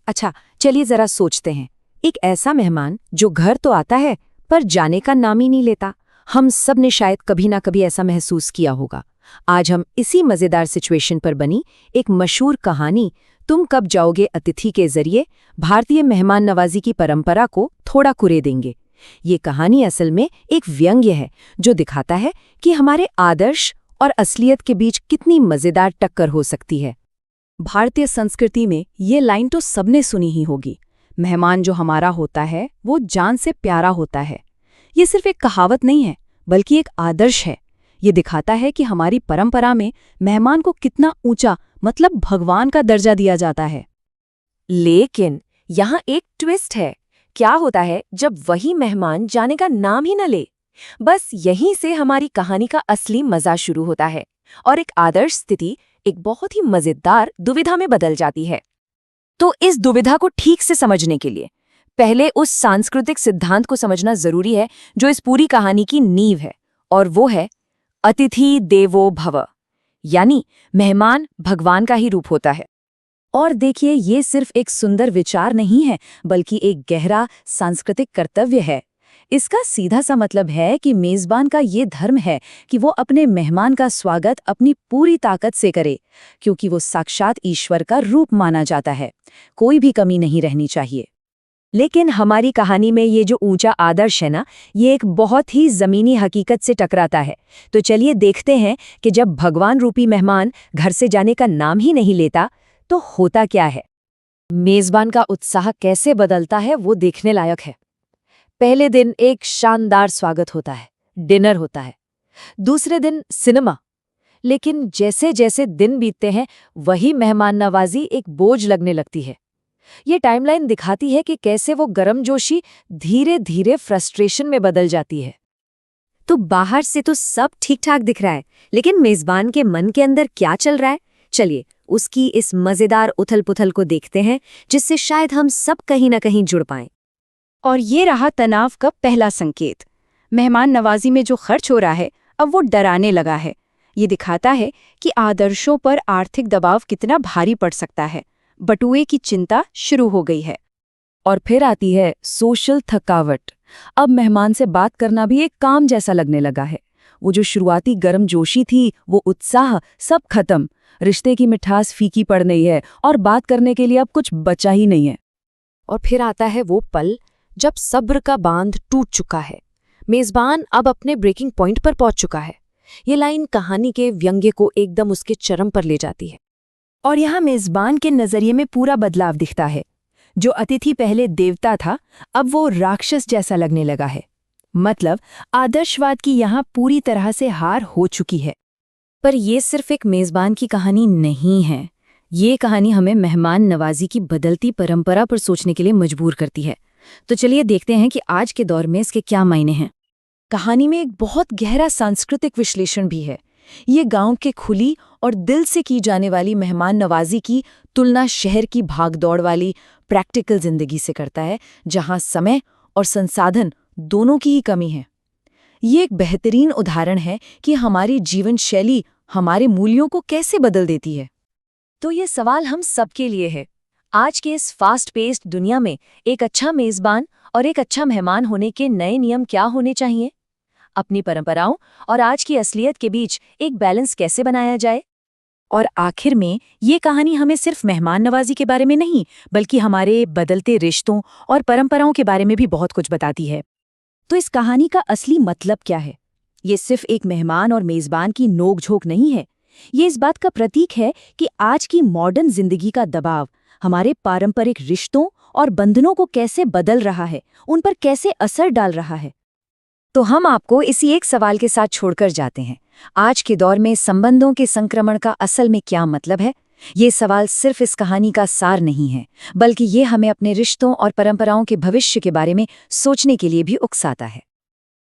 अच्छा, चलिए जरा सोचते हैं। एक ऐसा मेहमान जो घर तो आता है पर जाने का नाम ही नहीं लेता। हम सब ने शायद कभी ना कभी ऐसा महसूस किया होगा। आज हम इसी मजेदार सिचुएशन पर बनी एक मशहूर कहानी तुम कब जाओगे अतिथि के जरिए भारतीय मेहमान नवाजी की परंपरा को थोड़ा कुरे देंगे। ये कहानी असल में एक व्यंग्य है जो दिखाता है कि हमारे आदर्श और असलियत के बीच कितनी मजेदार टक्कर हो सकती है। भारतीय संस्कृति में ये लाइन तो सबने सुनी ही होगी, मेहमान जो हमारा होता है वो जान से प्यारा होता है। ये सिर्फ एक कहावत नहीं है बल्कि एक आदर्श है। ये दिखाता है कि हमारी परंपरा में मेहमान को कितना ऊंचा मतलब भगवान का दर्जा दिया जाता है। लेकिन यहाँ एक ट्विस्ट है। क्या होता है जब वही मेहमान जाने का नाम ही न ले? बस यहीं से हमारी कहानी का असली मजा शुरू होता है और एक आदर्श स्थिति एक बहुत ही मजेदार दुविधा में बदल जाती है। तो इस दुविधा को ठीक से समझने के लिए पहले उस सांस्कृतिक सिद्धांत को समझना जरूरी है जो इस पूरी कहानी की नींव है, और वो है अतिथि देवो भव, यानी मेहमान भगवान का ही रूप होता है। और देखिए, ये सिर्फ एक सुंदर विचार नहीं है बल्कि एक गहरा सांस्कृतिक कर्तव्य है। इसका सीधा सा मतलब है कि मेजबान का ये धर्म है कि वो अपने मेहमान का स्वागत अपनी पूरी ताकत से करे, क्योंकि वो साक्षात ईश्वर का रूप माना जाता है। कोई भी कमी नहीं रहनी चाहिए। लेकिन हमारी कहानी में ये जो ऊंचा आदर्श है ना, ये एक बहुत ही जमीनी हकीकत से टकराता है। तो चलिए देखते हैं कि जब भगवान रूपी मेहमान घर से जाने का नाम ही नहीं लेता तो होता क्या है। मेजबान का उत्साह कैसे बदलता है वो देखने लायक है। पहले दिन एक शानदार स्वागत होता है, डिनर होता है। दूसरे दिन सिनेमा। लेकिन जैसे जैसे दिन बीतते हैं वही मेहमान नवाजी एक बोझ लगने लगती है। ये टाइमलाइन दिखाती है कि कैसे वो गर्मजोशी धीरे धीरे फ्रस्ट्रेशन में बदल जाती है। तो बाहर से तो सब ठीक ठाक दिख रहा है, लेकिन मेजबान के मन के अंदर क्या चल रहा है, चलिए उसकी इस मजेदार उथल पुथल को देखते हैं, जिससे शायद हम सब कहीं ना कहीं जुड़ पाएं। और ये रहा तनाव का पहला संकेत। मेहमान नवाजी में जो खर्च हो रहा है अब वो डराने लगा है। ये दिखाता है कि आदर्शों पर आर्थिक दबाव कितना भारी पड़ सकता है। बटुए की चिंता शुरू हो गई है। और फिर आती है सोशल थकावट। अब मेहमान से बात करना भी एक काम जैसा लगने लगा है। वो जो शुरुआती गर्मजोशी थी, वो उत्साह सब खत्म। रिश्ते की मिठास फीकी पड़ गई है और बात करने के लिए अब कुछ बचा ही नहीं है। और फिर आता है वो पल जब सब्र का बांध टूट चुका है। मेजबान अब अपने ब्रेकिंग पॉइंट पर पहुंच चुका है। ये लाइन कहानी के व्यंग्य को एकदम उसके चरम पर ले जाती है। और यहाँ मेजबान के नजरिए में पूरा बदलाव दिखता है। जो अतिथि पहले देवता था अब वो राक्षस जैसा लगने लगा है। मतलब आदर्शवाद की यहाँ पूरी तरह से हार हो चुकी है। पर ये सिर्फ एक मेजबान की कहानी नहीं है। ये कहानी हमें मेहमान नवाजी की बदलती परंपरा पर सोचने के लिए मजबूर करती है। तो चलिए देखते हैं कि आज के दौर में इसके क्या मायने हैं। कहानी में एक बहुत गहरा सांस्कृतिक विश्लेषण भी है। ये गांव के खुली और दिल से की जाने वाली मेहमान नवाजी की तुलना शहर की भागदौड़ वाली प्रैक्टिकल जिंदगी से करता है, जहां समय और संसाधन दोनों की ही कमी है। ये एक बेहतरीन उदाहरण है कि हमारी जीवन शैली हमारे मूल्यों को कैसे बदल देती है। तो ये सवाल हम सबके लिए है। आज के इस फास्ट पेस्ड दुनिया में एक अच्छा मेजबान और एक अच्छा मेहमान होने के नए नियम क्या होने चाहिए? अपनी परंपराओं और आज की असलियत के बीच एक बैलेंस कैसे बनाया जाए? और आखिर में ये कहानी हमें सिर्फ मेहमान नवाजी के बारे में नहीं बल्कि हमारे बदलते रिश्तों और परंपराओं के बारे में भी बहुत कुछ बताती है। तो इस कहानी का असली मतलब क्या है? ये सिर्फ एक मेहमान और मेजबान की नोक-झोंक नहीं है। ये इस बात का प्रतीक है कि आज की मॉडर्न जिंदगी का दबाव हमारे पारंपरिक रिश्तों और बंधनों को कैसे बदल रहा है, उन पर कैसे असर डाल रहा है। तो हम आपको इसी एक सवाल के साथ छोड़कर जाते हैं। आज के दौर में संबंधों के संक्रमण का असल में क्या मतलब है? ये सवाल सिर्फ इस कहानी का सार नहीं है, बल्कि ये हमें अपने रिश्तों और परंपराओं के भविष्य के बारे में सोचने के लिए भी उकसाता है।